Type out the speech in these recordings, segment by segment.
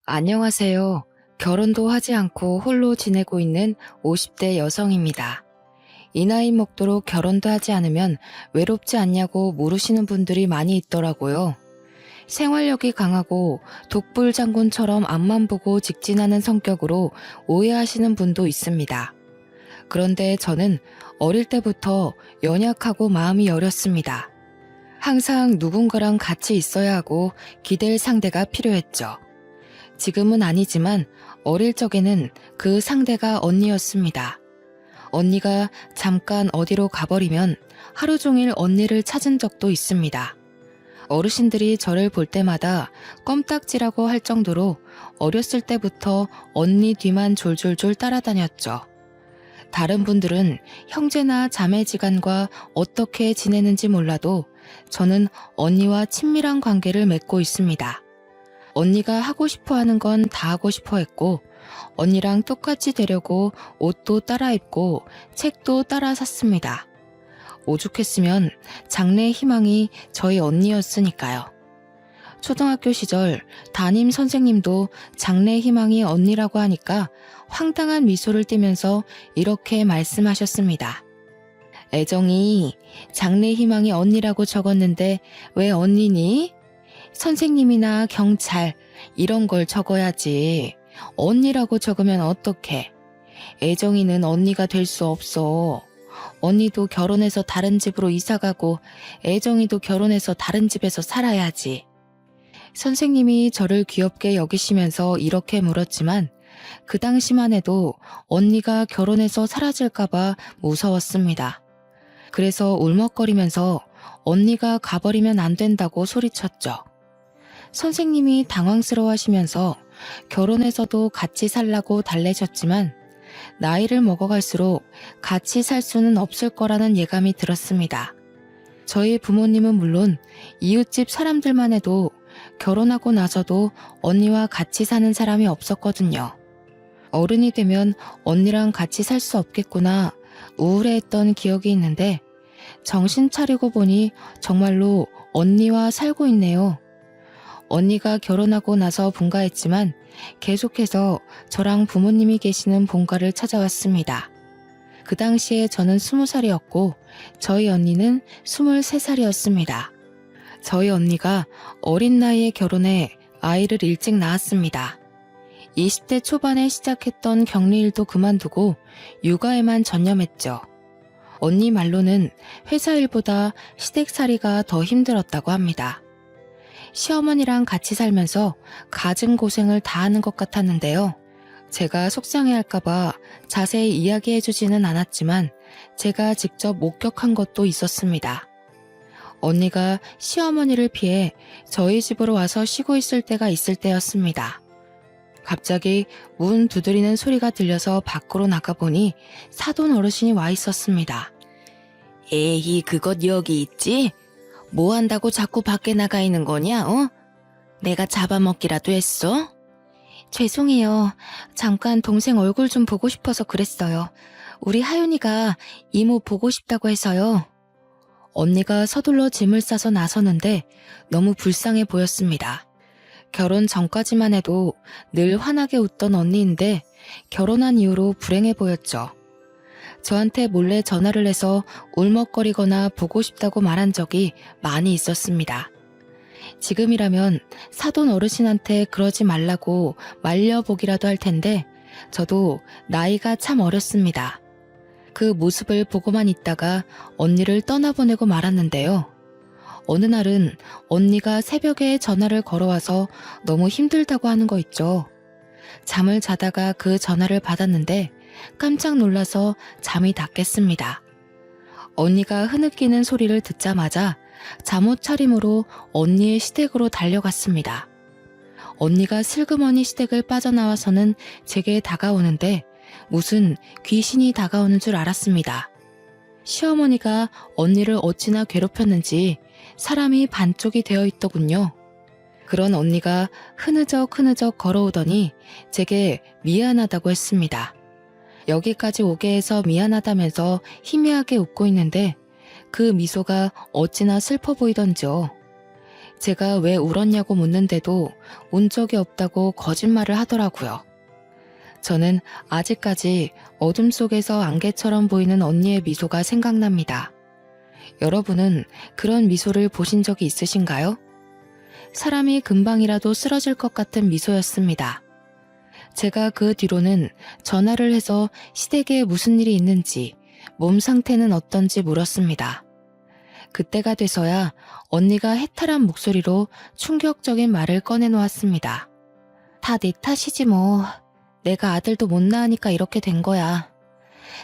안녕하세요. 결혼도 하지 않고 홀로 지내고 있는 50대 여성입니다. 이 나이 먹도록 결혼도 하지 않으면 외롭지 않냐고 물으시는 분들이 많이 있더라고요. 생활력이 강하고 독불장군처럼 앞만 보고 직진하는 성격으로 오해하시는 분도 있습니다. 그런데 저는 어릴 때부터 연약하고 마음이 여렸습니다. 항상 누군가랑 같이 있어야 하고 기댈 상대가 필요했죠. 지금은 아니지만 어릴 적에는 그 상대가 언니였습니다. 언니가 잠깐 어디로 가버리면 하루 종일 언니를 찾은 적도 있습니다. 어르신들이 저를 볼 때마다 껌딱지라고 할 정도로 어렸을 때부터 언니 뒤만 졸졸졸 따라다녔죠. 다른 분들은 형제나 자매지간과 어떻게 지내는지 몰라도 저는 언니와 친밀한 관계를 맺고 있습니다. 언니가 하고 싶어 하는 건 다 하고 싶어 했고, 언니랑 똑같이 되려고 옷도 따라 입고 책도 따라 샀습니다. 오죽했으면 장래의 희망이 저희 언니였으니까요. 초등학교 시절 담임 선생님도 장래의 희망이 언니라고 하니까 황당한 미소를 띠면서 이렇게 말씀하셨습니다. 애정이 장래의 희망이 언니라고 적었는데 왜 언니니? 선생님이나 경찰 이런 걸 적어야지. 언니라고 적으면 어떡해. 애정이는 언니가 될 수 없어. 언니도 결혼해서 다른 집으로 이사가고 애정이도 결혼해서 다른 집에서 살아야지. 선생님이 저를 귀엽게 여기시면서 이렇게 물었지만 그 당시만 해도 언니가 결혼해서 사라질까봐 무서웠습니다. 그래서 울먹거리면서 언니가 가버리면 안 된다고 소리쳤죠. 선생님이 당황스러워하시면서 결혼해서도 같이 살라고 달래셨지만 나이를 먹어갈수록 같이 살 수는 없을 거라는 예감이 들었습니다. 저희 부모님은 물론 이웃집 사람들만 해도 결혼하고 나서도 언니와 같이 사는 사람이 없었거든요. 어른이 되면 언니랑 같이 살 수 없겠구나 우울해했던 기억이 있는데 정신 차리고 보니 정말로 언니와 살고 있네요. 언니가 결혼하고 나서 분가했지만 계속해서 저랑 부모님이 계시는 본가를 찾아왔습니다. 그 당시에 저는 20살이었고 저희 언니는 23살이었습니다. 저희 언니가 어린 나이에 결혼해 아이를 일찍 낳았습니다. 20대 초반에 시작했던 격리일도 그만두고 육아에만 전념했죠. 언니 말로는 회사 일보다 시댁살이가 더 힘들었다고 합니다. 시어머니랑 같이 살면서 갖은 고생을 다 하는 것 같았는데요. 제가 속상해할까봐 자세히 이야기해주지는 않았지만 제가 직접 목격한 것도 있었습니다. 언니가 시어머니를 피해 저희 집으로 와서 쉬고 있을 때가 있을 때였습니다. 갑자기 문 두드리는 소리가 들려서 밖으로 나가보니 사돈 어르신이 와 있었습니다. 에이, 그것 여기 있지? 뭐 한다고 자꾸 밖에 나가 있는 거냐, 어? 내가 잡아먹기라도 했어? 죄송해요. 잠깐 동생 얼굴 좀 보고 싶어서 그랬어요. 우리 하윤이가 이모 보고 싶다고 해서요. 언니가 서둘러 짐을 싸서 나서는데 너무 불쌍해 보였습니다. 결혼 전까지만 해도 늘 환하게 웃던 언니인데 결혼한 이후로 불행해 보였죠. 저한테 몰래 전화를 해서 울먹거리거나 보고 싶다고 말한 적이 많이 있었습니다. 지금이라면 사돈 어르신한테 그러지 말라고 말려보기라도 할 텐데 저도 나이가 참 어렸습니다. 그 모습을 보고만 있다가 언니를 떠나보내고 말았는데요. 어느 날은 언니가 새벽에 전화를 걸어와서 너무 힘들다고 하는 거 있죠. 잠을 자다가 그 전화를 받았는데 깜짝 놀라서 잠이 다 깼습니다. 언니가 흐느끼는 소리를 듣자마자 잠옷 차림으로 언니의 시댁으로 달려갔습니다. 언니가 슬그머니 시댁을 빠져나와서는 제게 다가오는데 무슨 귀신이 다가오는 줄 알았습니다. 시어머니가 언니를 어찌나 괴롭혔는지 사람이 반쪽이 되어 있더군요. 그런 언니가 흐느적 걸어오더니 제게 미안하다고 했습니다. 여기까지 오게 해서 미안하다면서 희미하게 웃고 있는데 그 미소가 어찌나 슬퍼 보이던지요. 제가 왜 울었냐고 묻는데도 운 적이 없다고 거짓말을 하더라고요. 저는 아직까지 어둠 속에서 안개처럼 보이는 언니의 미소가 생각납니다. 여러분은 그런 미소를 보신 적이 있으신가요? 사람이 금방이라도 쓰러질 것 같은 미소였습니다. 제가 그 뒤로는 전화를 해서 시댁에 무슨 일이 있는지, 몸 상태는 어떤지 물었습니다. 그때가 돼서야 언니가 해탈한 목소리로 충격적인 말을 꺼내놓았습니다. 다 네 탓이지 뭐. 내가 아들도 못 낳으니까 이렇게 된 거야.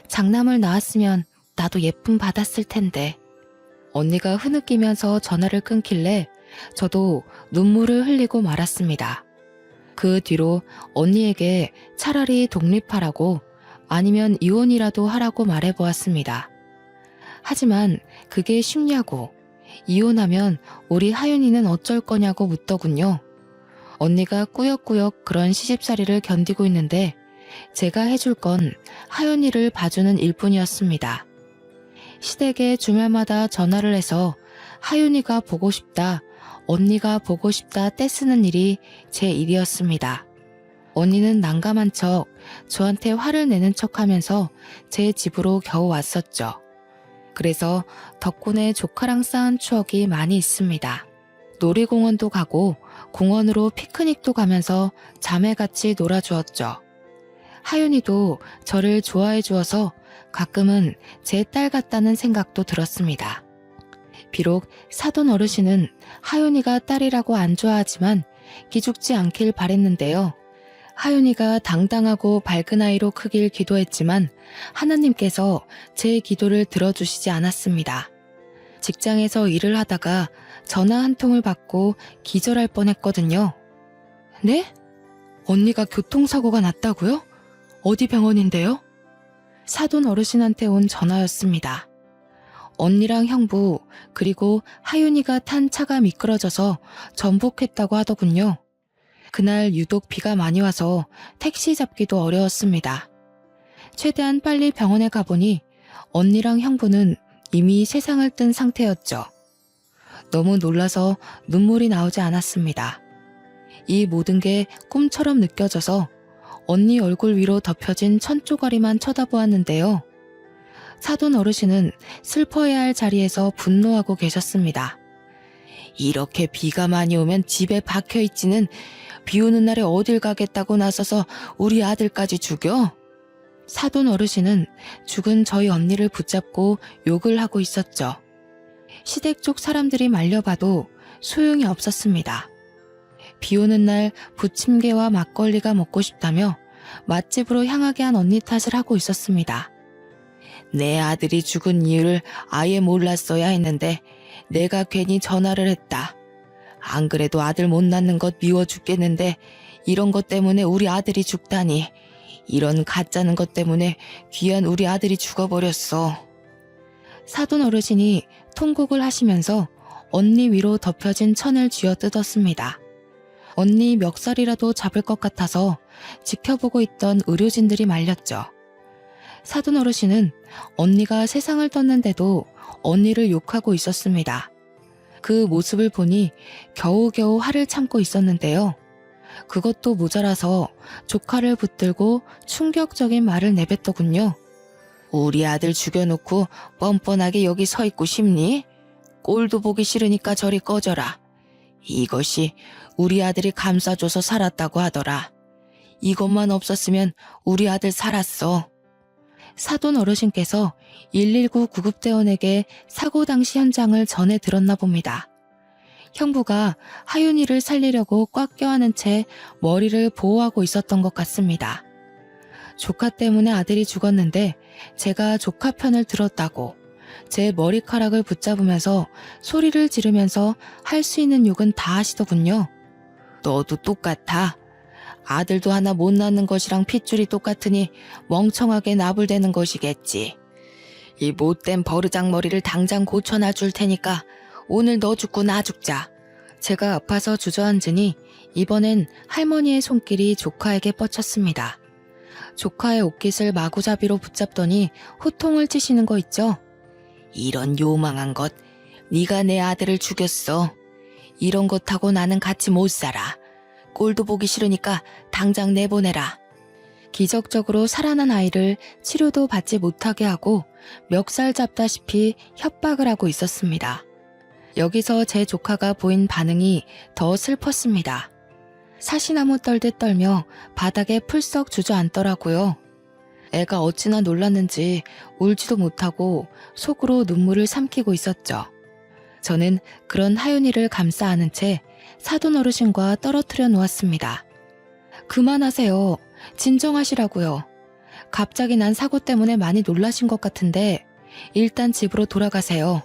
장남을 낳았으면 나도 예쁨 받았을 텐데. 언니가 흐느끼면서 전화를 끊길래 저도 눈물을 흘리고 말았습니다. 그 뒤로 언니에게 차라리 독립하라고 아니면 이혼이라도 하라고 말해보았습니다. 하지만 그게 쉽냐고, 이혼하면 우리 하윤이는 어쩔 거냐고 묻더군요. 언니가 꾸역꾸역 그런 시집살이를 견디고 있는데 제가 해줄 건 하윤이를 봐주는 일뿐이었습니다. 시댁에 주말마다 전화를 해서 하윤이가 보고 싶다, 언니가 보고 싶다 떼쓰는 일이 제 일이었습니다. 언니는 난감한 척 저한테 화를 내는 척하면서 제 집으로 겨우 왔었죠. 그래서 덕분에 조카랑 쌓은 추억이 많이 있습니다. 놀이공원도 가고 공원으로 피크닉도 가면서 자매같이 놀아주었죠. 하윤이도 저를 좋아해 주어서 가끔은 제 딸 같다는 생각도 들었습니다. 비록 사돈 어르신은 하윤이가 딸이라고 안 좋아하지만 기죽지 않길 바랬는데요. 하윤이가 당당하고 밝은 아이로 크길 기도했지만 하나님께서 제 기도를 들어주시지 않았습니다. 직장에서 일을 하다가 전화 한 통을 받고 기절할 뻔했거든요. 네? 언니가 교통사고가 났다고요? 어디 병원인데요? 사돈 어르신한테 온 전화였습니다. 언니랑 형부 그리고 하윤이가 탄 차가 미끄러져서 전복했다고 하더군요. 그날 유독 비가 많이 와서 택시 잡기도 어려웠습니다. 최대한 빨리 병원에 가보니 언니랑 형부는 이미 세상을 뜬 상태였죠. 너무 놀라서 눈물이 나오지 않았습니다. 이 모든 게 꿈처럼 느껴져서 언니 얼굴 위로 덮여진 천조가리만 쳐다보았는데요. 사돈 어르신은 슬퍼해야 할 자리에서 분노하고 계셨습니다. 이렇게 비가 많이 오면 집에 박혀있지는 비 오는 날에 어딜 가겠다고 나서서 우리 아들까지 죽여? 사돈 어르신은 죽은 저희 언니를 붙잡고 욕을 하고 있었죠. 시댁 쪽 사람들이 말려봐도 소용이 없었습니다. 비 오는 날 부침개와 막걸리가 먹고 싶다며 맛집으로 향하게 한 언니 탓을 하고 있었습니다. 내 아들이 죽은 이유를 아예 몰랐어야 했는데 내가 괜히 전화를 했다. 안 그래도 아들 못 낳는 것 미워 죽겠는데 이런 것 때문에 우리 아들이 죽다니. 이런 가짜는 것 때문에 귀한 우리 아들이 죽어버렸어. 사돈 어르신이 통곡을 하시면서 언니 위로 덮여진 천을 쥐어뜯었습니다. 언니 멱살이라도 잡을 것 같아서 지켜보고 있던 의료진들이 말렸죠. 사돈 어르신은 언니가 세상을 떴는데도 언니를 욕하고 있었습니다. 그 모습을 보니 겨우겨우 화를 참고 있었는데요. 그것도 모자라서 조카를 붙들고 충격적인 말을 내뱉더군요. 우리 아들 죽여놓고 뻔뻔하게 여기 서 있고 싶니? 꼴도 보기 싫으니까 저리 꺼져라. 이것이 우리 아들이 감싸줘서 살았다고 하더라. 이것만 없었으면 우리 아들 살았어. 사돈 어르신께서 119 구급대원에게 사고 당시 현장을 전해 들었나 봅니다. 형부가 하윤이를 살리려고 꽉 껴안은 채 머리를 보호하고 있었던 것 같습니다. 조카 때문에 아들이 죽었는데 제가 조카 편을 들었다고 제 머리카락을 붙잡으면서 소리를 지르면서 할 수 있는 욕은 다 하시더군요. 너도 똑같아. 아들도 하나 못 낳는 것이랑 핏줄이 똑같으니 멍청하게 나불대는 것이겠지. 이 못된 버르장머리를 당장 고쳐놔 줄 테니까 오늘 너 죽고 나 죽자. 제가 아파서 주저앉으니 이번엔 할머니의 손길이 조카에게 뻗쳤습니다. 조카의 옷깃을 마구잡이로 붙잡더니 호통을 치시는 거 있죠? 이런 요망한 것, 네가 내 아들을 죽였어. 이런 것하고 나는 같이 못 살아. 꼴도 보기 싫으니까 당장 내보내라. 기적적으로 살아난 아이를 치료도 받지 못하게 하고 멱살 잡다시피 협박을 하고 있었습니다. 여기서 제 조카가 보인 반응이 더 슬펐습니다. 사시나무 떨듯 떨며 바닥에 풀썩 주저앉더라고요. 애가 어찌나 놀랐는지 울지도 못하고 속으로 눈물을 삼키고 있었죠. 저는 그런 하윤이를 감싸 안은 채 사돈 어르신과 떨어뜨려 놓았습니다. 그만하세요. 진정하시라고요. 갑자기 난 사고 때문에 많이 놀라신 것 같은데 일단 집으로 돌아가세요.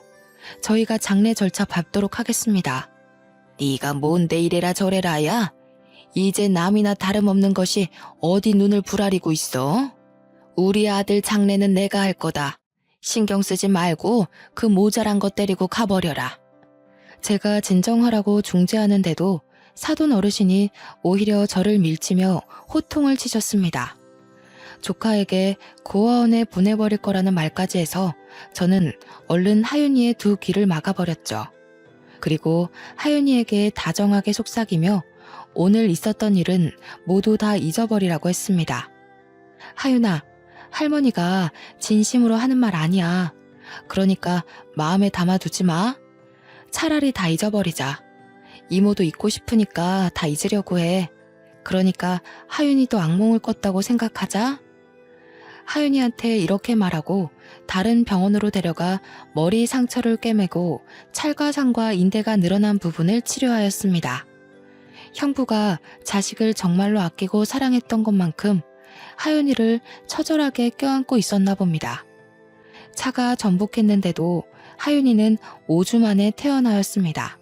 저희가 장례 절차 밟도록 하겠습니다. 네가 뭔데 이래라 저래라야? 이제 남이나 다름없는 것이 어디 눈을 부라리고 있어? 우리 아들 장례는 내가 할 거다. 신경 쓰지 말고 그 모자란 것 때리고 가버려라. 제가 진정하라고 중재하는데도 사돈 어르신이 오히려 저를 밀치며 호통을 치셨습니다. 조카에게 고아원에 보내버릴 거라는 말까지 해서 저는 얼른 하윤이의 두 귀를 막아버렸죠. 그리고 하윤이에게 다정하게 속삭이며 오늘 있었던 일은 모두 다 잊어버리라고 했습니다. 하윤아, 할머니가 진심으로 하는 말 아니야. 그러니까 마음에 담아두지 마. 차라리 다 잊어버리자. 이모도 잊고 싶으니까 다 잊으려고 해. 그러니까 하윤이도 악몽을 꿨다고 생각하자. 하윤이한테 이렇게 말하고 다른 병원으로 데려가 머리 상처를 꿰매고 찰과상과 인대가 늘어난 부분을 치료하였습니다. 형부가 자식을 정말로 아끼고 사랑했던 것만큼 하윤이를 처절하게 껴안고 있었나 봅니다. 차가 전복했는데도 하윤이는 5주 만에 퇴원하였습니다.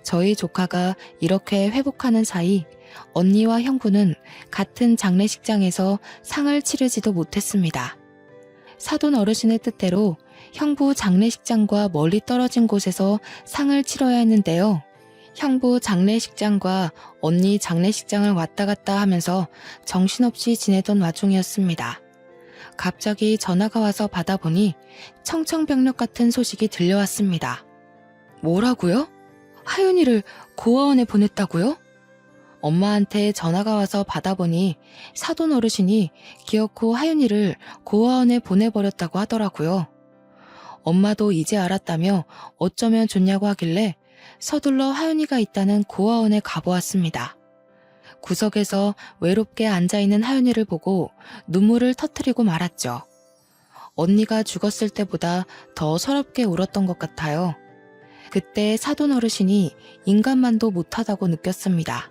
저희 조카가 이렇게 회복하는 사이 언니와 형부는 같은 장례식장에서 상을 치르지도 못했습니다. 사돈 어르신의 뜻대로 형부 장례식장과 멀리 떨어진 곳에서 상을 치러야 했는데요. 형부 장례식장과 언니 장례식장을 왔다 갔다 하면서 정신없이 지내던 와중이었습니다. 갑자기 전화가 와서 받아보니 청천벽력 같은 소식이 들려왔습니다. 뭐라고요? 하윤이를 고아원에 보냈다고요? 엄마한테 전화가 와서 받아보니 사돈 어르신이 기어코 하윤이를 고아원에 보내버렸다고 하더라고요. 엄마도 이제 알았다며 어쩌면 좋냐고 하길래 서둘러 하윤이가 있다는 고아원에 가보았습니다. 구석에서 외롭게 앉아있는 하윤이를 보고 눈물을 터뜨리고 말았죠. 언니가 죽었을 때보다 더 서럽게 울었던 것 같아요. 그때 사돈 어르신이 인간만도 못하다고 느꼈습니다.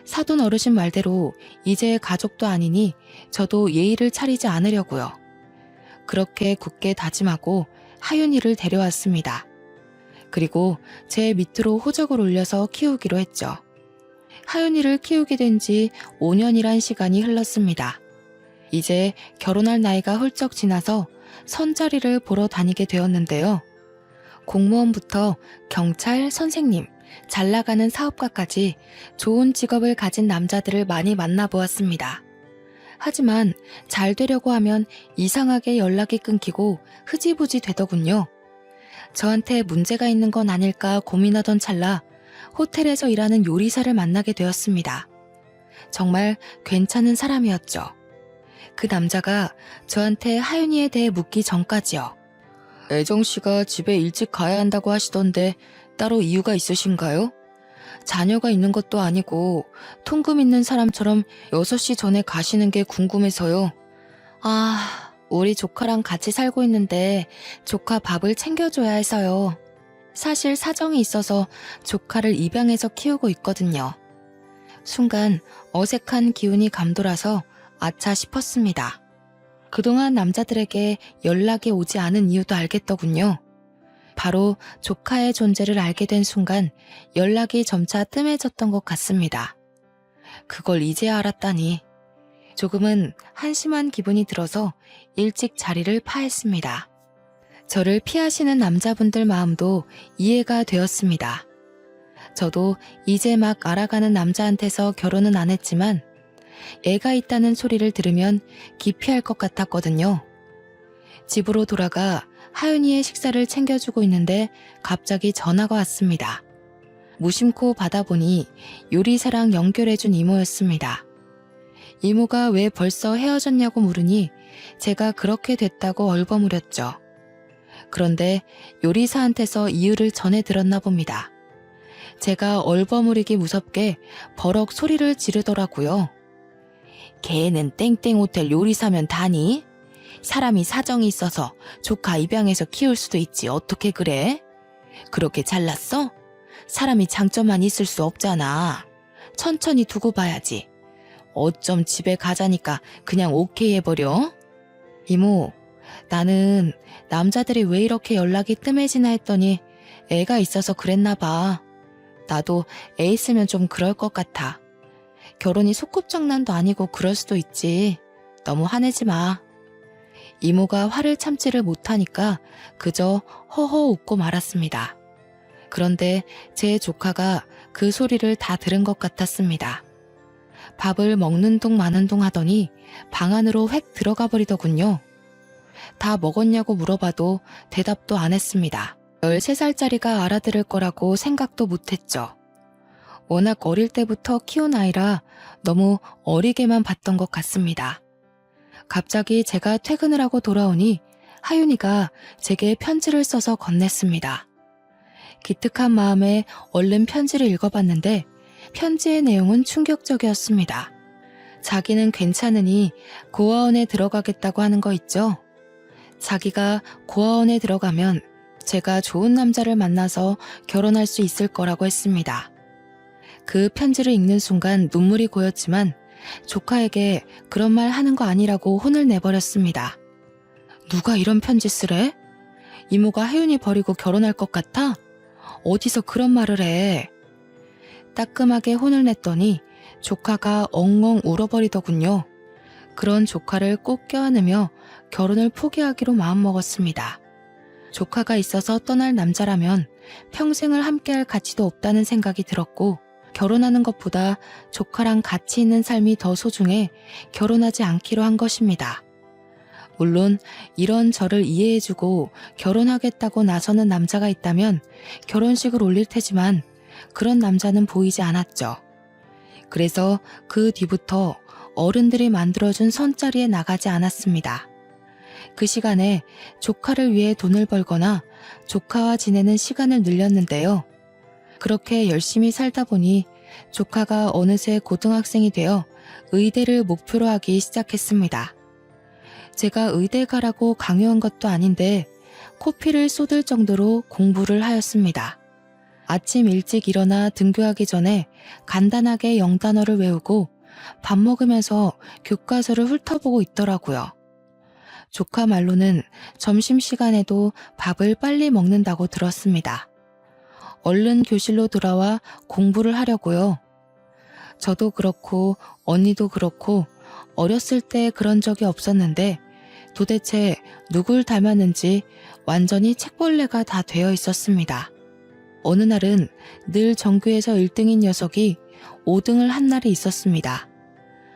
사돈 어르신 말대로 이제 가족도 아니니 저도 예의를 차리지 않으려고요. 그렇게 굳게 다짐하고 하윤이를 데려왔습니다. 그리고 제 밑으로 호적을 올려서 키우기로 했죠. 하윤이를 키우게 된 지 5년이란 시간이 흘렀습니다. 이제 결혼할 나이가 훌쩍 지나서 선자리를 보러 다니게 되었는데요. 공무원부터 경찰, 선생님, 잘 나가는 사업가까지 좋은 직업을 가진 남자들을 많이 만나보았습니다. 하지만 잘 되려고 하면 이상하게 연락이 끊기고 흐지부지 되더군요. 저한테 문제가 있는 건 아닐까 고민하던 찰나 호텔에서 일하는 요리사를 만나게 되었습니다. 정말 괜찮은 사람이었죠. 그 남자가 저한테 하윤이에 대해 묻기 전까지요. 애정씨가 집에 일찍 가야 한다고 하시던데 따로 이유가 있으신가요? 자녀가 있는 것도 아니고 통금 있는 사람처럼 6시 전에 가시는 게 궁금해서요. 우리 조카랑 같이 살고 있는데 조카 밥을 챙겨줘야 해서요. 사실 사정이 있어서 조카를 입양해서 키우고 있거든요. 순간 어색한 기운이 감돌아서 아차 싶었습니다. 그동안 남자들에게 연락이 오지 않은 이유도 알겠더군요. 바로 조카의 존재를 알게 된 순간 연락이 점차 뜸해졌던 것 같습니다. 그걸 이제야 알았다니. 조금은 한심한 기분이 들어서 일찍 자리를 파했습니다. 저를 피하시는 남자분들 마음도 이해가 되었습니다. 저도 이제 막 알아가는 남자한테서 결혼은 안 했지만 애가 있다는 소리를 들으면 기피할 것 같았거든요. 집으로 돌아가 하윤이의 식사를 챙겨주고 있는데 갑자기 전화가 왔습니다. 무심코 받아보니 요리사랑 연결해준 이모였습니다. 이모가 왜 벌써 헤어졌냐고 물으니 제가 그렇게 됐다고 얼버무렸죠. 그런데 요리사한테서 이유를 전해 들었나 봅니다. 제가 얼버무리기 무섭게 버럭 소리를 지르더라고요. 걔는 땡땡 호텔 요리사면 다니? 사람이 사정이 있어서 조카 입양해서 키울 수도 있지 어떻게 그래? 그렇게 잘났어? 사람이 장점만 있을 수 없잖아. 천천히 두고 봐야지. 어쩜 집에 가자니까 그냥 오케이 해버려? 이모, 나는 남자들이 왜 이렇게 연락이 뜸해지나 했더니 애가 있어서 그랬나 봐. 나도 애 있으면 좀 그럴 것 같아. 결혼이 소꿉장난도 아니고 그럴 수도 있지. 너무 화내지 마. 이모가 화를 참지를 못하니까 그저 허허 웃고 말았습니다. 그런데 제 조카가 그 소리를 다 들은 것 같았습니다. 밥을 먹는 둥 마는 둥 하더니 방 안으로 획 들어가 버리더군요. 다 먹었냐고 물어봐도 대답도 안 했습니다. 13살짜리가 알아들을 거라고 생각도 못했죠. 워낙 어릴 때부터 키운 아이라 너무 어리게만 봤던 것 같습니다. 갑자기 제가 퇴근을 하고 돌아오니 하윤이가 제게 편지를 써서 건넸습니다. 기특한 마음에 얼른 편지를 읽어봤는데 편지의 내용은 충격적이었습니다. 자기는 괜찮으니 고아원에 들어가겠다고 하는 거 있죠? 자기가 고아원에 들어가면 제가 좋은 남자를 만나서 결혼할 수 있을 거라고 했습니다. 그 편지를 읽는 순간 눈물이 고였지만 조카에게 그런 말 하는 거 아니라고 혼을 내버렸습니다. 누가 이런 편지 쓰래? 이모가 혜윤이 버리고 결혼할 것 같아? 어디서 그런 말을 해? 따끔하게 혼을 냈더니 조카가 엉엉 울어버리더군요. 그런 조카를 꼭 껴안으며 결혼을 포기하기로 마음먹었습니다. 조카가 있어서 떠날 남자라면 평생을 함께할 가치도 없다는 생각이 들었고 결혼하는 것보다 조카랑 같이 있는 삶이 더 소중해 결혼하지 않기로 한 것입니다. 물론 이런 저를 이해해주고 결혼하겠다고 나서는 남자가 있다면 결혼식을 올릴 테지만 그런 남자는 보이지 않았죠. 그래서 그 뒤부터 어른들이 만들어준 선자리에 나가지 않았습니다. 그 시간에 조카를 위해 돈을 벌거나 조카와 지내는 시간을 늘렸는데요. 그렇게 열심히 살다 보니 조카가 어느새 고등학생이 되어 의대를 목표로 하기 시작했습니다. 제가 의대 가라고 강요한 것도 아닌데 코피를 쏟을 정도로 공부를 하였습니다. 아침 일찍 일어나 등교하기 전에 간단하게 영단어를 외우고 밥 먹으면서 교과서를 훑어보고 있더라고요. 조카 말로는 점심시간에도 밥을 빨리 먹는다고 들었습니다. 얼른 교실로 돌아와 공부를 하려고요. 저도 그렇고 언니도 그렇고 어렸을 때 그런 적이 없었는데 도대체 누굴 닮았는지 완전히 책벌레가 다 되어 있었습니다. 어느 날은 늘 전교에서 1등인 녀석이 5등을 한 날이 있었습니다.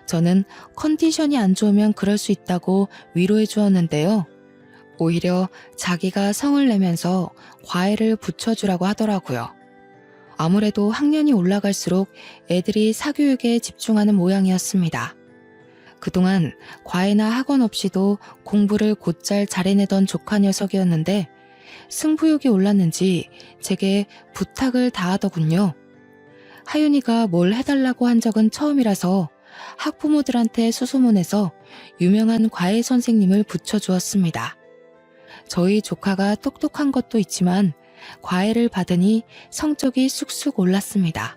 저는 컨디션이 안 좋으면 그럴 수 있다고 위로해 주었는데요. 오히려 자기가 성을 내면서 과외를 붙여주라고 하더라고요. 아무래도 학년이 올라갈수록 애들이 사교육에 집중하는 모양이었습니다. 그동안 과외나 학원 없이도 공부를 곧잘 잘해내던 조카 녀석이었는데 승부욕이 올랐는지 제게 부탁을 다하더군요. 하윤이가 뭘 해달라고 한 적은 처음이라서 학부모들한테 수소문해서 유명한 과외 선생님을 붙여주었습니다. 저희 조카가 똑똑한 것도 있지만 과외를 받으니 성적이 쑥쑥 올랐습니다.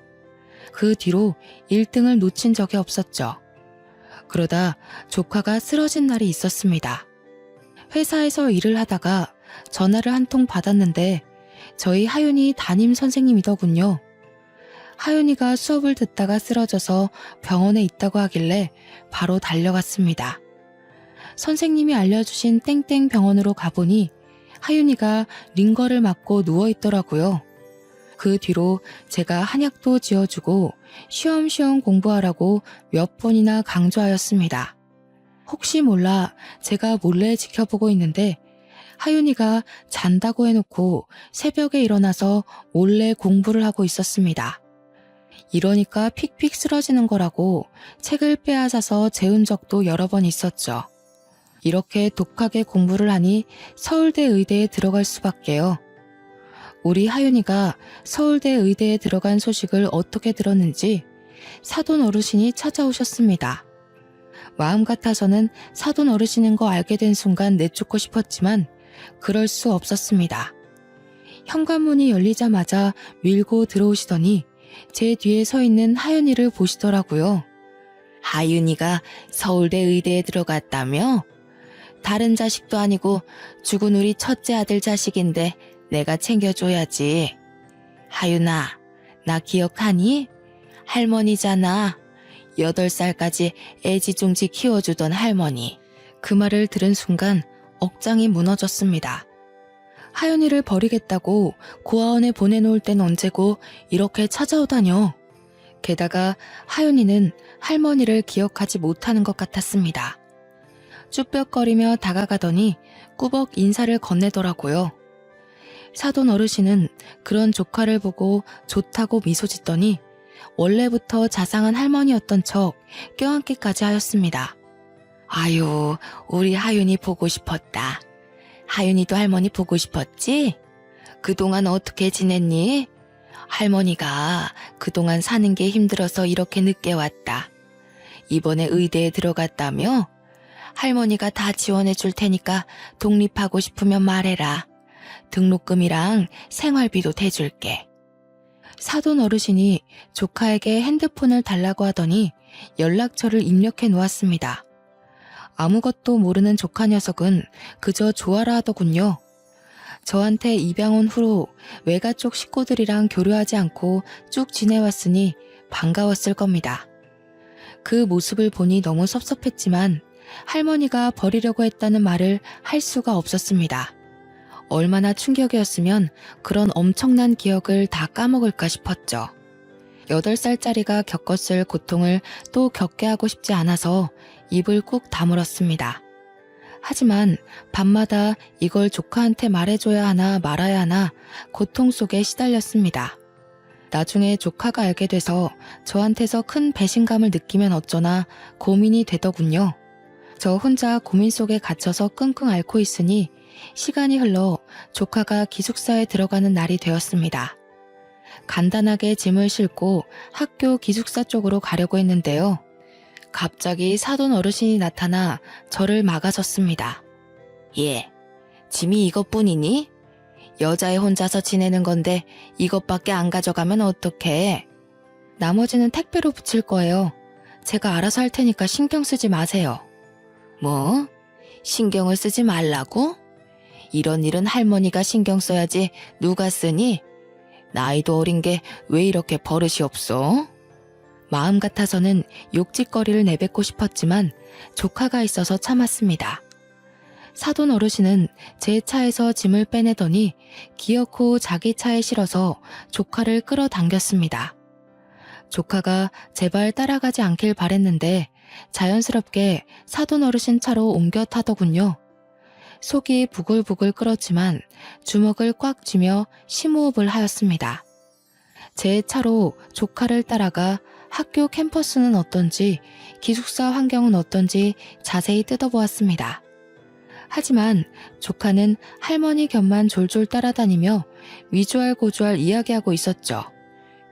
그 뒤로 1등을 놓친 적이 없었죠. 그러다 조카가 쓰러진 날이 있었습니다. 회사에서 일을 하다가 전화를 한 통 받았는데 저희 하윤이 담임 선생님이더군요. 하윤이가 수업을 듣다가 쓰러져서 병원에 있다고 하길래 바로 달려갔습니다. 선생님이 알려주신 땡땡 병원으로 가보니 하윤이가 링거를 맞고 누워있더라고요. 그 뒤로 제가 한약도 지어주고 쉬엄쉬엄 공부하라고 몇 번이나 강조하였습니다. 혹시 몰라 제가 몰래 지켜보고 있는데 하윤이가 잔다고 해놓고 새벽에 일어나서 몰래 공부를 하고 있었습니다. 이러니까 픽픽 쓰러지는 거라고 책을 빼앗아서 재운 적도 여러 번 있었죠. 이렇게 독하게 공부를 하니 서울대 의대에 들어갈 수밖에요. 우리 하윤이가 서울대 의대에 들어간 소식을 어떻게 들었는지 사돈 어르신이 찾아오셨습니다. 마음 같아서는 사돈 어르신인 거 알게 된 순간 내쫓고 싶었지만 그럴 수 없었습니다. 현관문이 열리자마자 밀고 들어오시더니 제 뒤에 서 있는 하윤이를 보시더라고요. 하윤이가 서울대 의대에 들어갔다며? 다른 자식도 아니고 죽은 우리 첫째 아들 자식인데 내가 챙겨줘야지. 하윤아, 나 기억하니? 할머니잖아. 8살까지 애지중지 키워주던 할머니. 그 말을 들은 순간 억장이 무너졌습니다. 하윤이를 버리겠다고 고아원에 보내놓을 땐 언제고 이렇게 찾아오다뇨. 게다가 하윤이는 할머니를 기억하지 못하는 것 같았습니다. 쭈뼛거리며 다가가더니 꾸벅 인사를 건네더라고요. 사돈 어르신은 그런 조카를 보고 좋다고 미소 짓더니 원래부터 자상한 할머니였던 척 껴안기까지 하였습니다. 아유, 우리 하윤이 보고 싶었다. 하윤이도 할머니 보고 싶었지? 그동안 어떻게 지냈니? 할머니가 그동안 사는 게 힘들어서 이렇게 늦게 왔다. 이번에 의대에 들어갔다며? 할머니가 다 지원해 줄 테니까 독립하고 싶으면 말해라. 등록금이랑 생활비도 대줄게. 사돈 어르신이 조카에게 핸드폰을 달라고 하더니 연락처를 입력해 놓았습니다. 아무것도 모르는 조카 녀석은 그저 좋아라 하더군요. 저한테 입양 온 후로 외가 쪽 식구들이랑 교류하지 않고 쭉 지내왔으니 반가웠을 겁니다. 그 모습을 보니 너무 섭섭했지만 할머니가 버리려고 했다는 말을 할 수가 없었습니다. 얼마나 충격이었으면 그런 엄청난 기억을 다 까먹을까 싶었죠. 8살짜리가 겪었을 고통을 또 겪게 하고 싶지 않아서 입을 꾹 다물었습니다. 하지만 밤마다 이걸 조카한테 말해줘야 하나 말아야 하나 고통 속에 시달렸습니다. 나중에 조카가 알게 돼서 저한테서 큰 배신감을 느끼면 어쩌나 고민이 되더군요. 저 혼자 고민 속에 갇혀서 끙끙 앓고 있으니 시간이 흘러 조카가 기숙사에 들어가는 날이 되었습니다. 간단하게 짐을 싣고 학교 기숙사 쪽으로 가려고 했는데요. 갑자기 사돈 어르신이 나타나 저를 막아섰습니다. 예, 짐이 이것뿐이니? 여자애 혼자서 지내는 건데 이것밖에 안 가져가면 어떡해? 나머지는 택배로 붙일 거예요. 제가 알아서 할 테니까 신경 쓰지 마세요. 뭐? 신경을 쓰지 말라고? 이런 일은 할머니가 신경 써야지 누가 쓰니? 나이도 어린 게 왜 이렇게 버릇이 없어? 마음 같아서는 욕짓거리를 내뱉고 싶었지만 조카가 있어서 참았습니다. 사돈 어르신은 제 차에서 짐을 빼내더니 기어코 자기 차에 실어서 조카를 끌어당겼습니다. 조카가 제발 따라가지 않길 바랬는데 자연스럽게 사돈 어르신 차로 옮겨 타더군요. 속이 부글부글 끓었지만 주먹을 꽉 쥐며 심호흡을 하였습니다. 제 차로 조카를 따라가 학교 캠퍼스는 어떤지 기숙사 환경은 어떤지 자세히 뜯어보았습니다. 하지만 조카는 할머니 곁만 졸졸 따라다니며 위주알고주알 이야기하고 있었죠.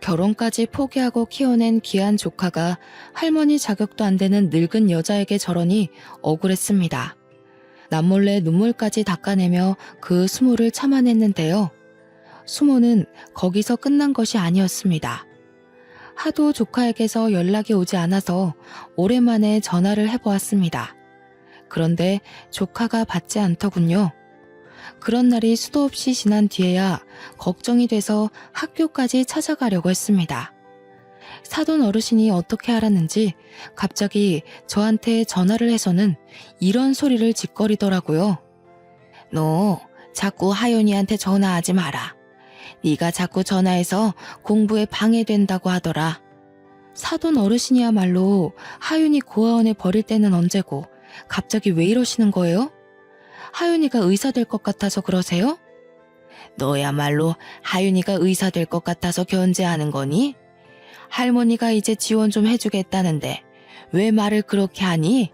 결혼까지 포기하고 키워낸 귀한 조카가 할머니 자격도 안 되는 늙은 여자에게 저러니 억울했습니다. 남몰래 눈물까지 닦아내며 그 수모를 참아냈는데요. 수모는 거기서 끝난 것이 아니었습니다. 하도 조카에게서 연락이 오지 않아서 오랜만에 전화를 해보았습니다. 그런데 조카가 받지 않더군요. 그런 날이 수도 없이 지난 뒤에야 걱정이 돼서 학교까지 찾아가려고 했습니다. 사돈 어르신이 어떻게 알았는지 갑자기 저한테 전화를 해서는 이런 소리를 짓거리더라고요. 너 자꾸 하윤이한테 전화하지 마라. 네가 자꾸 전화해서 공부에 방해된다고 하더라. 사돈 어르신이야말로 하윤이 고아원에 버릴 때는 언제고 갑자기 왜 이러시는 거예요? 하윤이가 의사 될 것 같아서 그러세요? 너야말로 하윤이가 의사 될 것 같아서 견제하는 거니? 할머니가 이제 지원 좀 해주겠다는데 왜 말을 그렇게 하니?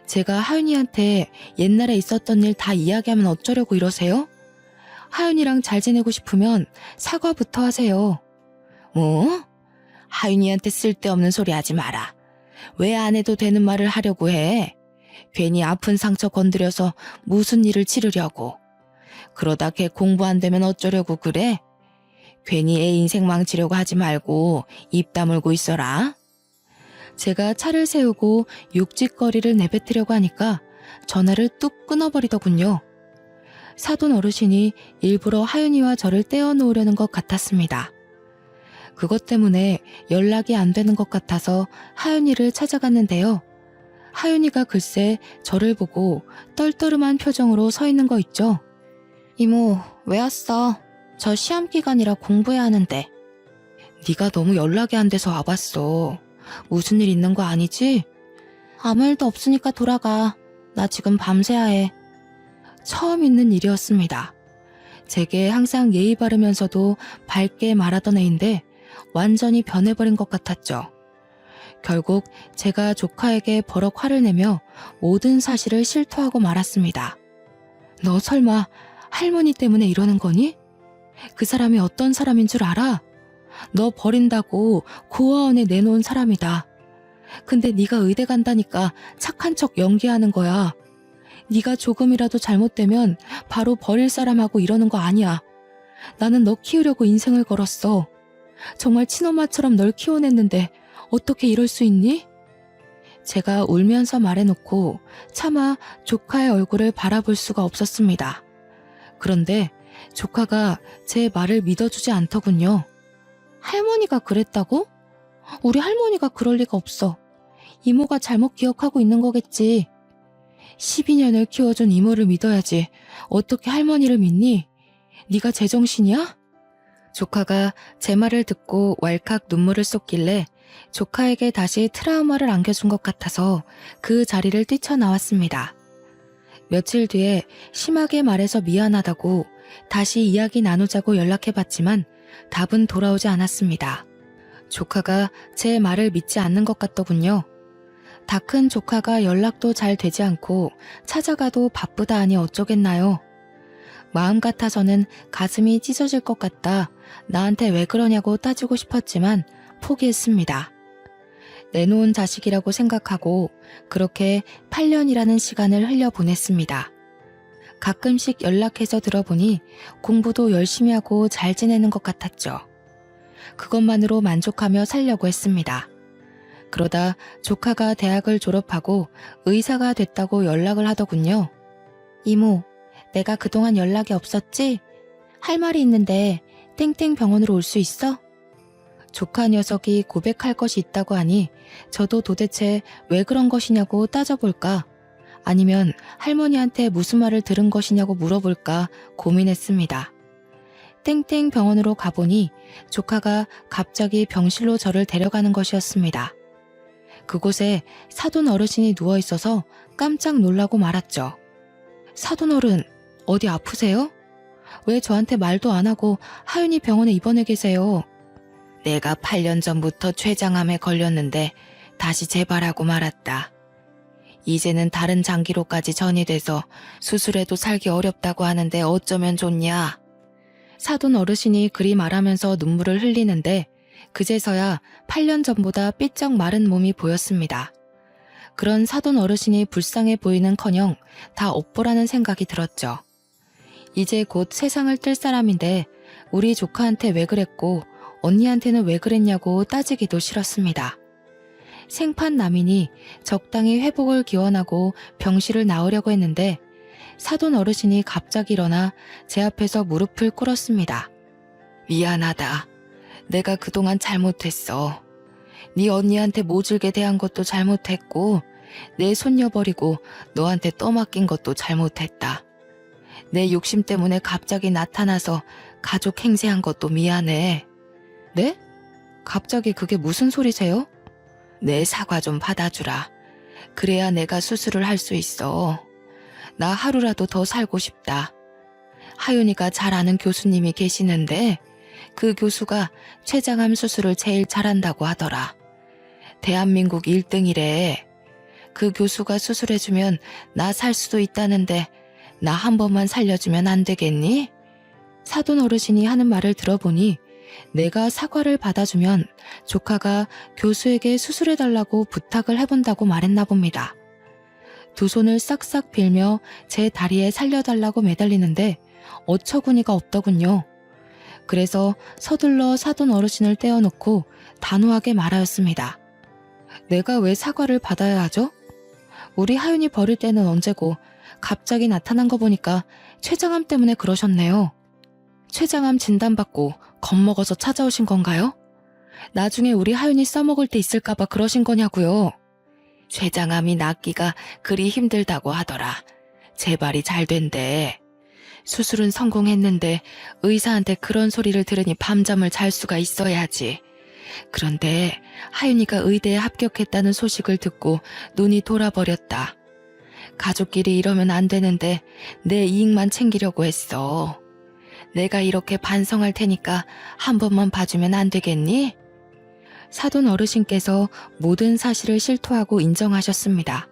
제가 하윤이한테 옛날에 있었던 일 다 이야기하면 어쩌려고 이러세요? 하윤이랑 잘 지내고 싶으면 사과부터 하세요. 뭐? 하윤이한테 쓸데없는 소리 하지 마라. 왜 안 해도 되는 말을 하려고 해? 괜히 아픈 상처 건드려서 무슨 일을 치르려고. 그러다 걔 공부 안 되면 어쩌려고 그래? 괜히 애 인생 망치려고 하지 말고 입 다물고 있어라. 제가 차를 세우고 욕짓거리를 내뱉으려고 하니까 전화를 뚝 끊어버리더군요. 사돈 어르신이 일부러 하윤이와 저를 떼어놓으려는 것 같았습니다. 그것 때문에 연락이 안 되는 것 같아서 하윤이를 찾아갔는데요. 하윤이가 글쎄 저를 보고 떨떠름한 표정으로 서 있는 거 있죠. 이모, 왜 왔어? 저 시험 기간이라 공부해야 하는데. 네가 너무 연락이 안 돼서 와봤어. 무슨 일 있는 거 아니지? 아무 일도 없으니까 돌아가. 나 지금 밤새야 해. 처음 있는 일이었습니다. 제게 항상 예의 바르면서도 밝게 말하던 애인데 완전히 변해버린 것 같았죠. 결국 제가 조카에게 버럭 화를 내며 모든 사실을 실토하고 말았습니다. 너 설마 할머니 때문에 이러는 거니? 그 사람이 어떤 사람인 줄 알아? 너 버린다고 고아원에 내놓은 사람이다. 근데 네가 의대 간다니까 착한 척 연기하는 거야. 네가 조금이라도 잘못되면 바로 버릴 사람하고 이러는 거 아니야. 나는 너 키우려고 인생을 걸었어. 정말 친엄마처럼 널 키워냈는데 어떻게 이럴 수 있니? 제가 울면서 말해놓고 차마 조카의 얼굴을 바라볼 수가 없었습니다. 그런데 조카가 제 말을 믿어주지 않더군요. 할머니가 그랬다고? 우리 할머니가 그럴 리가 없어. 이모가 잘못 기억하고 있는 거겠지. 12년을 키워준 이모를 믿어야지. 어떻게 할머니를 믿니? 네가 제정신이야? 조카가 제 말을 듣고 왈칵 눈물을 쏟길래 조카에게 다시 트라우마를 안겨준 것 같아서 그 자리를 뛰쳐나왔습니다. 며칠 뒤에 심하게 말해서 미안하다고 다시 이야기 나누자고 연락해봤지만 답은 돌아오지 않았습니다. 조카가 제 말을 믿지 않는 것 같더군요. 다 큰 조카가 연락도 잘 되지 않고 찾아가도 바쁘다 하니 어쩌겠나요. 마음 같아서는 가슴이 찢어질 것 같다 나한테 왜 그러냐고 따지고 싶었지만 포기했습니다. 내놓은 자식이라고 생각하고 그렇게 8년이라는 시간을 흘려보냈습니다. 가끔씩 연락해서 들어보니 공부도 열심히 하고 잘 지내는 것 같았죠. 그것만으로 만족하며 살려고 했습니다. 그러다 조카가 대학을 졸업하고 의사가 됐다고 연락을 하더군요. 이모, 내가 그동안 연락이 없었지? 할 말이 있는데 땡땡 병원으로 올 수 있어? 조카 녀석이 고백할 것이 있다고 하니 저도 도대체 왜 그런 것이냐고 따져볼까? 아니면 할머니한테 무슨 말을 들은 것이냐고 물어볼까 고민했습니다. 땡땡 병원으로 가보니 조카가 갑자기 병실로 저를 데려가는 것이었습니다. 그곳에 사돈 어르신이 누워있어서 깜짝 놀라고 말았죠. 사돈 어른, 어디 아프세요? 왜 저한테 말도 안 하고 하윤이 병원에 입원해 계세요? 내가 8년 전부터 췌장암에 걸렸는데 다시 재발하고 말았다. 이제는 다른 장기로까지 전이돼서 수술해도 살기 어렵다고 하는데 어쩌면 좋냐? 사돈 어르신이 그리 말하면서 눈물을 흘리는데 그제서야 8년 전보다 삐쩍 마른 몸이 보였습니다. 그런 사돈 어르신이 불쌍해 보이는커녕 다 업보라는 생각이 들었죠. 이제 곧 세상을 뜰 사람인데 우리 조카한테 왜 그랬고 언니한테는 왜 그랬냐고 따지기도 싫었습니다. 생판남이니 적당히 회복을 기원하고 병실을 나오려고 했는데 사돈 어르신이 갑자기 일어나 제 앞에서 무릎을 꿇었습니다. 미안하다. 내가 그동안 잘못했어. 네 언니한테 모질게 대한 것도 잘못했고 내 손녀 버리고 너한테 떠맡긴 것도 잘못했다. 내 욕심 때문에 갑자기 나타나서 가족 행세한 것도 미안해. 네? 갑자기 그게 무슨 소리세요? 내 사과 좀 받아주라. 그래야 내가 수술을 할 수 있어. 나 하루라도 더 살고 싶다. 하윤이가 잘 아는 교수님이 계시는데 그 교수가 췌장암 수술을 제일 잘한다고 하더라. 대한민국 1등이래. 그 교수가 수술해주면 나 살 수도 있다는데 나 한 번만 살려주면 안 되겠니? 사돈 어르신이 하는 말을 들어보니 내가 사과를 받아주면 조카가 교수에게 수술해달라고 부탁을 해본다고 말했나 봅니다. 두 손을 싹싹 빌며 제 다리에 살려달라고 매달리는데 어처구니가 없더군요. 그래서 서둘러 사돈 어르신을 떼어놓고 단호하게 말하였습니다. 내가 왜 사과를 받아야 하죠? 우리 하윤이 버릴 때는 언제고 갑자기 나타난 거 보니까 췌장암 때문에 그러셨네요. 췌장암 진단받고 겁먹어서 찾아오신 건가요? 나중에 우리 하윤이 써먹을 때 있을까봐 그러신 거냐고요. 췌장암이 낫기가 그리 힘들다고 하더라. 재발이 잘 된대. 수술은 성공했는데 의사한테 그런 소리를 들으니 밤잠을 잘 수가 있어야지. 그런데 하윤이가 의대에 합격했다는 소식을 듣고 눈이 돌아버렸다. 가족끼리 이러면 안 되는데 내 이익만 챙기려고 했어. 내가 이렇게 반성할 테니까 한 번만 봐주면 안 되겠니? 사돈 어르신께서 모든 사실을 실토하고 인정하셨습니다.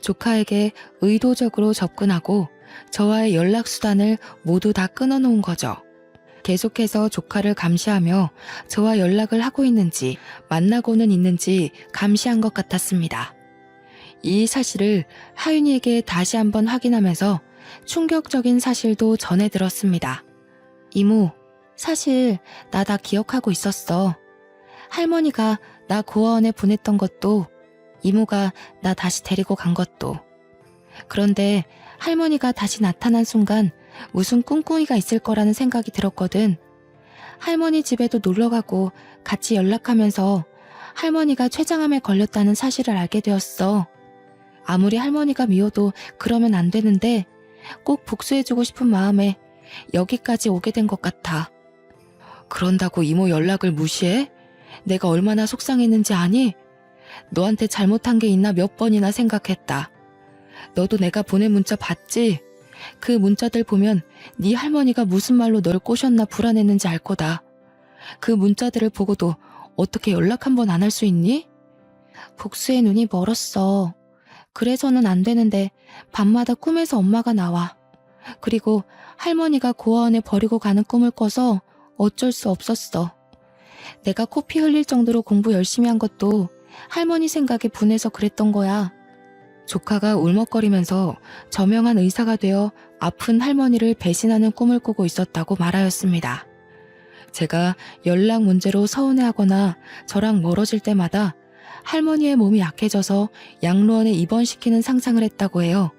조카에게 의도적으로 접근하고 저와의 연락수단을 모두 다 끊어놓은 거죠. 계속해서 조카를 감시하며 저와 연락을 하고 있는지 만나고는 있는지 감시한 것 같았습니다. 이 사실을 하윤이에게 다시 한번 확인하면서 충격적인 사실도 전해 들었습니다. 이모, 사실 나 다 기억하고 있었어. 할머니가 나 고아원에 보냈던 것도, 이모가 나 다시 데리고 간 것도. 그런데 할머니가 다시 나타난 순간 무슨 꿍꿍이가 있을 거라는 생각이 들었거든. 할머니 집에도 놀러가고 같이 연락하면서 할머니가 췌장암에 걸렸다는 사실을 알게 되었어. 아무리 할머니가 미워도 그러면 안 되는데 꼭 복수해주고 싶은 마음에 여기까지 오게 된 것 같아. 그런다고 이모 연락을 무시해? 내가 얼마나 속상했는지 아니? 너한테 잘못한 게 있나 몇 번이나 생각했다. 너도 내가 보낸 문자 봤지? 그 문자들 보면 네 할머니가 무슨 말로 널 꼬셨나 불안했는지 알 거다. 그 문자들을 보고도 어떻게 연락 한 번 안 할 수 있니? 복수의 눈이 멀었어. 그래서는 안 되는데 밤마다 꿈에서 엄마가 나와. 그리고 할머니가 고아원에 버리고 가는 꿈을 꿔서 어쩔 수 없었어. 내가 코피 흘릴 정도로 공부 열심히 한 것도 할머니 생각에 분해서 그랬던 거야. 조카가 울먹거리면서 저명한 의사가 되어 아픈 할머니를 배신하는 꿈을 꾸고 있었다고 말하였습니다. 제가 연락 문제로 서운해하거나 저랑 멀어질 때마다 할머니의 몸이 약해져서 양로원에 입원시키는 상상을 했다고 해요.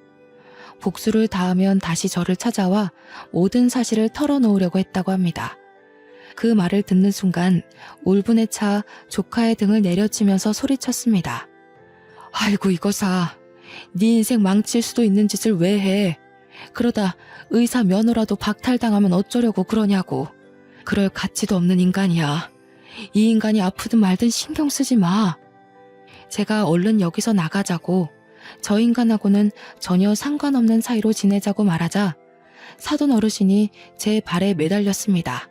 복수를 다하면 다시 저를 찾아와 모든 사실을 털어놓으려고 했다고 합니다. 그 말을 듣는 순간 울분에 차 조카의 등을 내려치면서 소리쳤습니다. 아이고 이거사, 네 인생 망칠 수도 있는 짓을 왜 해? 그러다 의사 면허라도 박탈당하면 어쩌려고 그러냐고. 그럴 가치도 없는 인간이야. 이 인간이 아프든 말든 신경 쓰지 마. 제가 얼른 여기서 나가자고, 저 인간하고는 전혀 상관없는 사이로 지내자고 말하자 사돈 어르신이 제 발에 매달렸습니다.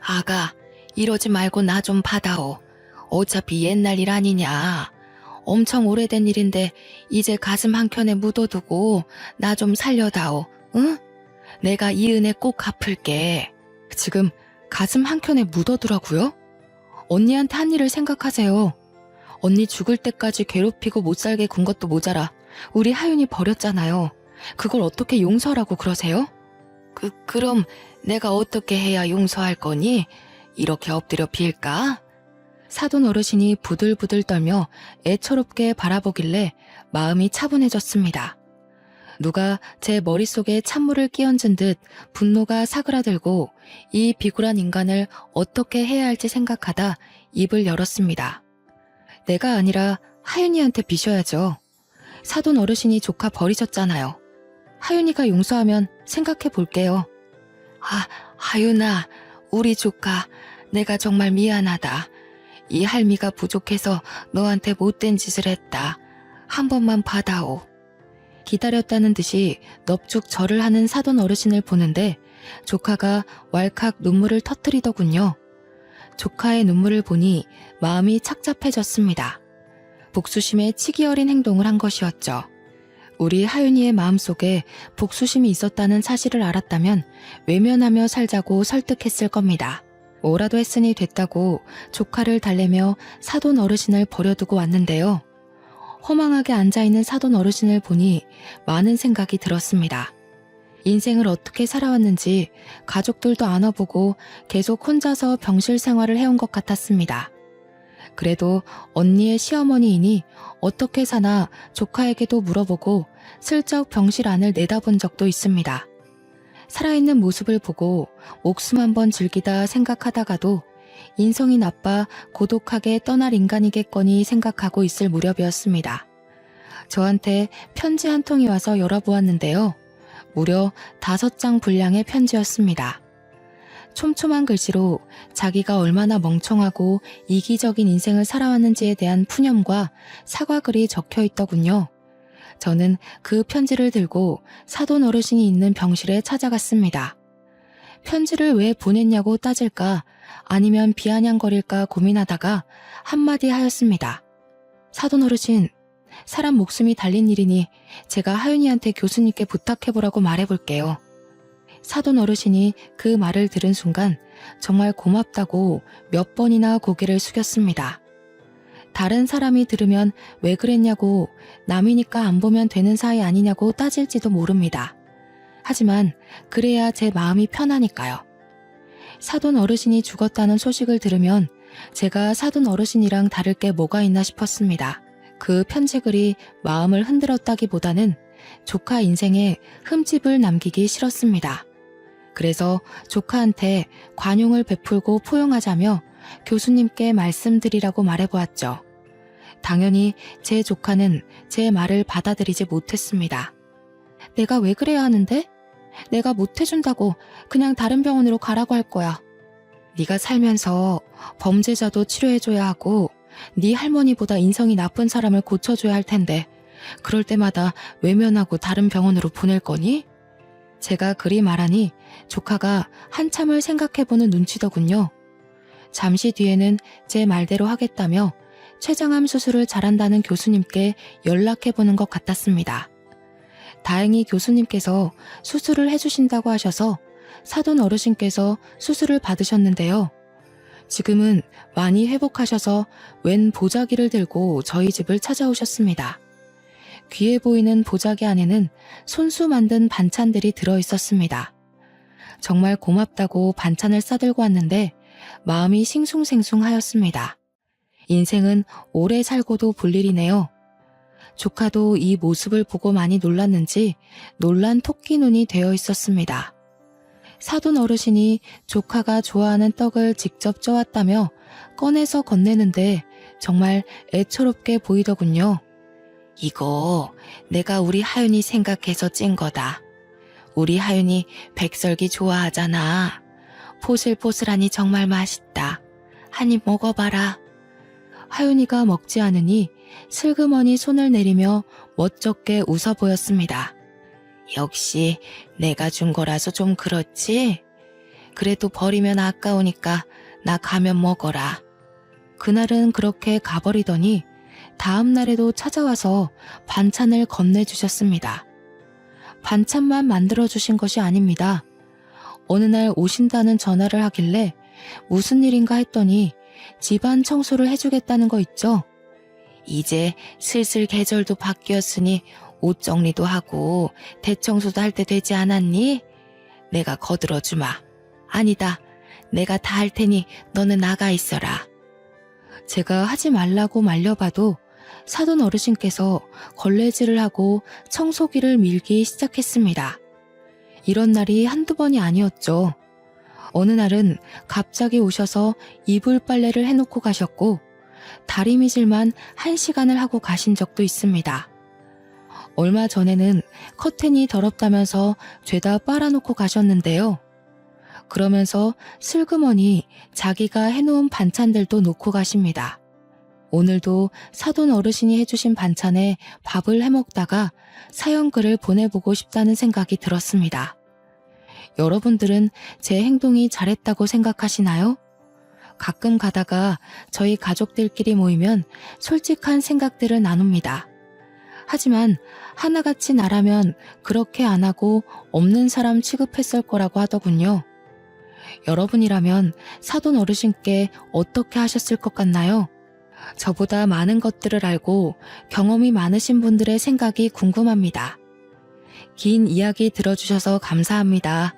아가, 이러지 말고 나 좀 받아오. 어차피 옛날 일 아니냐. 엄청 오래된 일인데 이제 가슴 한켠에 묻어두고 나 좀 살려다오. 응? 내가 이 은혜 꼭 갚을게. 지금 가슴 한켠에 묻어두라고요? 언니한테 한 일을 생각하세요. 언니 죽을 때까지 괴롭히고 못 살게 군 것도 모자라 우리 하윤이 버렸잖아요. 그걸 어떻게 용서하라고 그러세요? 그럼 내가 어떻게 해야 용서할 거니? 이렇게 엎드려 빌까? 사돈 어르신이 부들부들 떨며 애처롭게 바라보길래 마음이 차분해졌습니다. 누가 제 머릿속에 찬물을 끼얹은 듯 분노가 사그라들고 이 비굴한 인간을 어떻게 해야 할지 생각하다 입을 열었습니다. 내가 아니라 하윤이한테 비셔야죠. 사돈 어르신이 조카 버리셨잖아요. 하윤이가 용서하면 생각해 볼게요. 하윤아, 우리 조카, 내가 정말 미안하다. 이 할미가 부족해서 너한테 못된 짓을 했다. 한 번만 받아오. 기다렸다는 듯이 넙죽 절을 하는 사돈 어르신을 보는데 조카가 왈칵 눈물을 터뜨리더군요. 조카의 눈물을 보니 마음이 착잡해졌습니다. 복수심에 치기 어린 행동을 한 것이었죠. 우리 하윤이의 마음속에 복수심이 있었다는 사실을 알았다면 외면하며 살자고 설득했을 겁니다. 뭐라도 했으니 됐다고 조카를 달래며 사돈 어르신을 버려두고 왔는데요. 허망하게 앉아있는 사돈 어르신을 보니 많은 생각이 들었습니다. 인생을 어떻게 살아왔는지 가족들도 안아보고 계속 혼자서 병실 생활을 해온 것 같았습니다. 그래도 언니의 시어머니이니 어떻게 사나 조카에게도 물어보고 슬쩍 병실 안을 내다본 적도 있습니다. 살아있는 모습을 보고 목숨 한번 즐기다 생각하다가도 인성이 나빠 고독하게 떠날 인간이겠거니 생각하고 있을 무렵이었습니다. 저한테 편지 한 통이 와서 열어보았는데요. 무려 5장 분량의 편지였습니다. 촘촘한 글씨로 자기가 얼마나 멍청하고 이기적인 인생을 살아왔는지에 대한 푸념과 사과글이 적혀 있더군요. 저는 그 편지를 들고 사돈 어르신이 있는 병실에 찾아갔습니다. 편지를 왜 보냈냐고 따질까 아니면 비아냥거릴까 고민하다가 한마디 하였습니다. 사돈 어르신, 사람 목숨이 달린 일이니 제가 하윤이한테 교수님께 부탁해보라고 말해볼게요. 사돈 어르신이 그 말을 들은 순간 정말 고맙다고 몇 번이나 고개를 숙였습니다. 다른 사람이 들으면 왜 그랬냐고 남이니까 안 보면 되는 사이 아니냐고 따질지도 모릅니다. 하지만 그래야 제 마음이 편하니까요. 사돈 어르신이 죽었다는 소식을 들으면 제가 사돈 어르신이랑 다를 게 뭐가 있나 싶었습니다. 그 편지글이 마음을 흔들었다기보다는 조카 인생에 흠집을 남기기 싫었습니다. 그래서 조카한테 관용을 베풀고 포용하자며 교수님께 말씀드리라고 말해보았죠. 당연히 제 조카는 제 말을 받아들이지 못했습니다. 내가 왜 그래야 하는데? 내가 못해준다고 그냥 다른 병원으로 가라고 할 거야. 네가 살면서 범죄자도 치료해줘야 하고 네 할머니보다 인성이 나쁜 사람을 고쳐줘야 할 텐데 그럴 때마다 외면하고 다른 병원으로 보낼 거니? 제가 그리 말하니 조카가 한참을 생각해보는 눈치더군요. 잠시 뒤에는 제 말대로 하겠다며 췌장암 수술을 잘한다는 교수님께 연락해보는 것 같았습니다. 다행히 교수님께서 수술을 해주신다고 하셔서 사돈 어르신께서 수술을 받으셨는데요. 지금은 많이 회복하셔서 웬 보자기를 들고 저희 집을 찾아오셨습니다. 귀해 보이는 보자기 안에는 손수 만든 반찬들이 들어있었습니다. 정말 고맙다고 반찬을 싸들고 왔는데 마음이 싱숭생숭하였습니다. 인생은 오래 살고도 볼 일이네요. 조카도 이 모습을 보고 많이 놀랐는지 놀란 토끼 눈이 되어 있었습니다. 사돈 어르신이 조카가 좋아하는 떡을 직접 쪄왔다며 꺼내서 건네는데 정말 애처롭게 보이더군요. 이거 내가 우리 하윤이 생각해서 찐 거다. 우리 하윤이 백설기 좋아하잖아. 포슬포슬하니 정말 맛있다. 한 입 먹어봐라. 하윤이가 먹지 않으니 슬그머니 손을 내리며 멋쩍게 웃어 보였습니다. 역시 내가 준 거라서 좀 그렇지? 그래도 버리면 아까우니까 나 가면 먹어라. 그날은 그렇게 가버리더니 다음 날에도 찾아와서 반찬을 건네주셨습니다. 반찬만 만들어주신 것이 아닙니다. 어느 날 오신다는 전화를 하길래 무슨 일인가 했더니 집안 청소를 해주겠다는 거 있죠? 이제 슬슬 계절도 바뀌었으니 옷 정리도 하고 대청소도 할 때 되지 않았니? 내가 거들어주마. 아니다. 내가 다 할 테니 너는 나가 있어라. 제가 하지 말라고 말려봐도 사돈 어르신께서 걸레질을 하고 청소기를 밀기 시작했습니다. 이런 날이 한두 번이 아니었죠. 어느 날은 갑자기 오셔서 이불 빨래를 해놓고 가셨고 다리미질만 1시간을 하고 가신 적도 있습니다. 얼마 전에는 커튼이 더럽다면서 죄다 빨아놓고 가셨는데요. 그러면서 슬그머니 자기가 해놓은 반찬들도 놓고 가십니다. 오늘도 사돈 어르신이 해주신 반찬에 밥을 해먹다가 사연글을 보내보고 싶다는 생각이 들었습니다. 여러분들은 제 행동이 잘했다고 생각하시나요? 가끔 가다가 저희 가족들끼리 모이면 솔직한 생각들을 나눕니다. 하지만 하나같이 나라면 그렇게 안 하고 없는 사람 취급했을 거라고 하더군요. 여러분이라면 사돈 어르신께 어떻게 하셨을 것 같나요? 저보다 많은 것들을 알고 경험이 많으신 분들의 생각이 궁금합니다. 긴 이야기 들어주셔서 감사합니다.